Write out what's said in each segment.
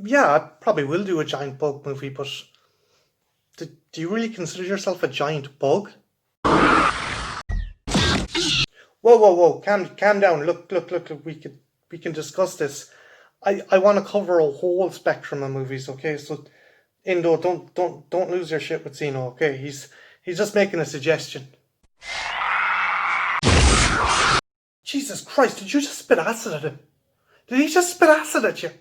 Yeah, I probably will do a giant bug movie, but do you really consider yourself a giant bug? Whoa, whoa, whoa! Calm down. Look. We can discuss this. I want to cover a whole spectrum of movies. Okay, so Indo, don't lose your shit with Zeno. Okay, he's just making a suggestion. Jesus Christ! Did you just spit acid at him? Did he just spit acid at you?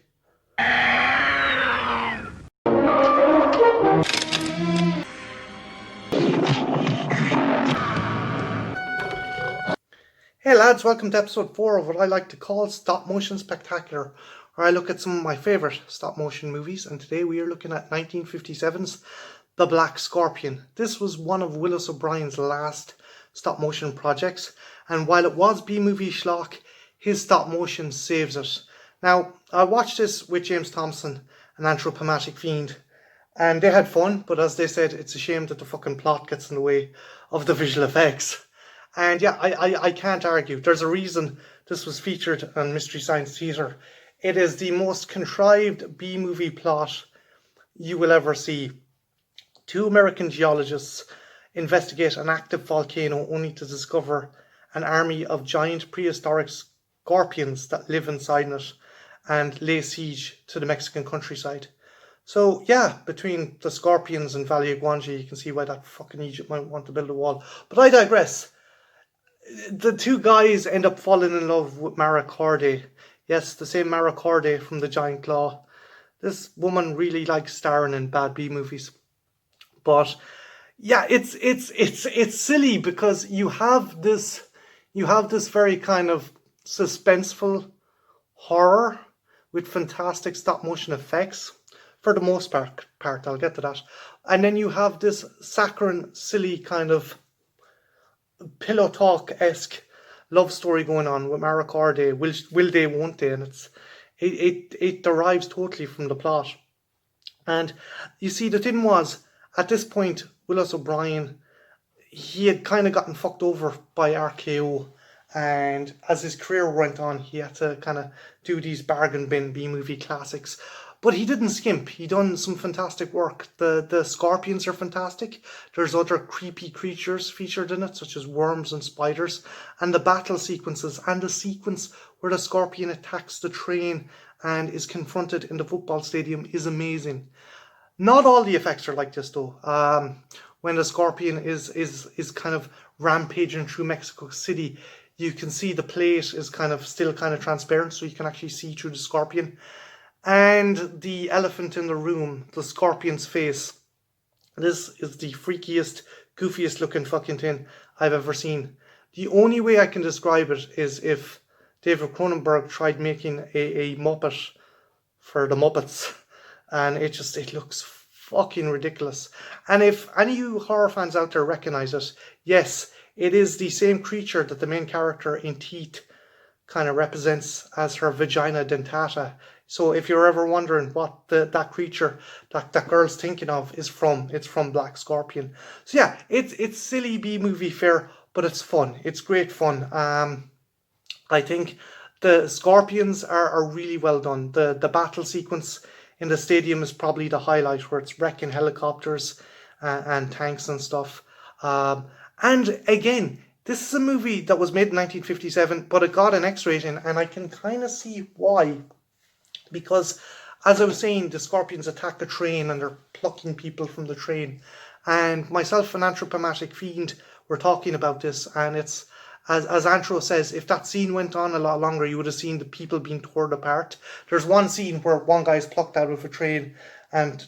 Hey lads, welcome to episode 4 of what I like to call Stop Motion Spectacular, where I look at some of my favourite stop motion movies, and today we are looking at 1957's The Black Scorpion. This was one of Willis O'Brien's last stop motion projects, and while it was B-movie schlock, his stop motion saves it. Now, I watched this with James Thompson, an anthropomatic fiend, and they had fun, but as they said, it's a shame that the fucking plot gets in the way of the visual effects. And yeah, I can't argue. There's a reason this was featured on Mystery Science Theatre. It is the most contrived B-movie plot you will ever see. Two American geologists investigate an active volcano only to discover an army of giant prehistoric scorpions that live inside it and lay siege to the Mexican countryside. So yeah, between the scorpions and Valley of Guanji, you can see why that fucking Egypt might want to build a wall. But I digress. The two guys end up falling in love with Mara Corday. Yes, the same Mara Corday from The Giant Claw. This woman really likes starring in bad B movies. But yeah, it's silly because you have this very kind of suspenseful horror with fantastic stop motion effects for the most part. I'll get to that. And then you have this saccharine, silly kind of pillow talk-esque love story going on with Mara Corday. Will they, won't they? And it derives totally from the plot. And you see, the thing was, at this point, Willis O'Brien, he had kind of gotten fucked over by RKO, and as his career went on, he had to kind of do these bargain bin B-movie classics. But he didn't skimp. He done some fantastic work. The scorpions are fantastic. There's other creepy creatures featured in it, such as worms and spiders. And the battle sequences and the sequence where the scorpion attacks the train and is confronted in the football stadium is amazing. Not all the effects are like this though. When the scorpion is kind of rampaging through Mexico City, you can see the plate is still kind of transparent, so you can actually see through the scorpion. And the elephant in the room, the scorpion's face. This is the freakiest, goofiest looking fucking thing I've ever seen. The only way I can describe it is if David Cronenberg tried making a Muppet for the Muppets. And it looks fucking ridiculous. And if any of you horror fans out there recognize it, yes, it is the same creature that the main character in Teeth kind of represents as her vagina dentata. So if you're ever wondering what that creature that girl's thinking of is from, it's from Black Scorpion. So yeah, it's silly B-movie fare, but it's fun. It's great fun. I think the scorpions are really well done. The battle sequence in the stadium is probably the highlight, where it's wrecking helicopters and tanks and stuff. And again, this is a movie that was made in 1957, but it got an X rating, and I can kind of see why. Because, as I was saying, the scorpions attack a train and they're plucking people from the train. And myself and Anthropomatic Fiend were talking about this, and it's, as Anthro says, if that scene went on a lot longer, you would have seen the people being torn apart. There's one scene where one guy's plucked out of a train, and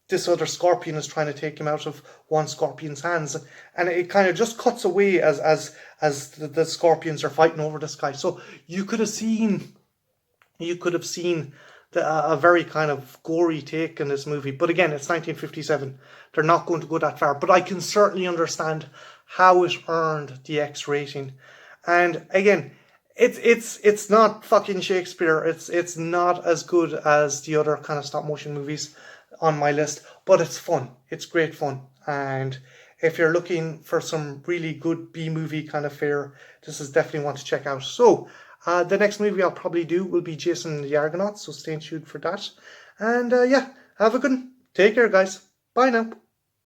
this other scorpion is trying to take him out of one scorpion's hands, and it kind of just cuts away as the scorpions are fighting over this guy. So you could have seen a very kind of gory take in this movie. But again, it's 1957. They're not going to go that far. But I can certainly understand how it earned the X rating. And again, it's not fucking Shakespeare. It's not as good as the other kind of stop motion movies on my list. But it's fun. It's great fun. And if you're looking for some really good B-movie kind of fare, this is definitely one to check out. So, the next movie I'll probably do will be Jason and the Argonauts, so stay tuned for that. And yeah, have a good one. Take care, guys. Bye now.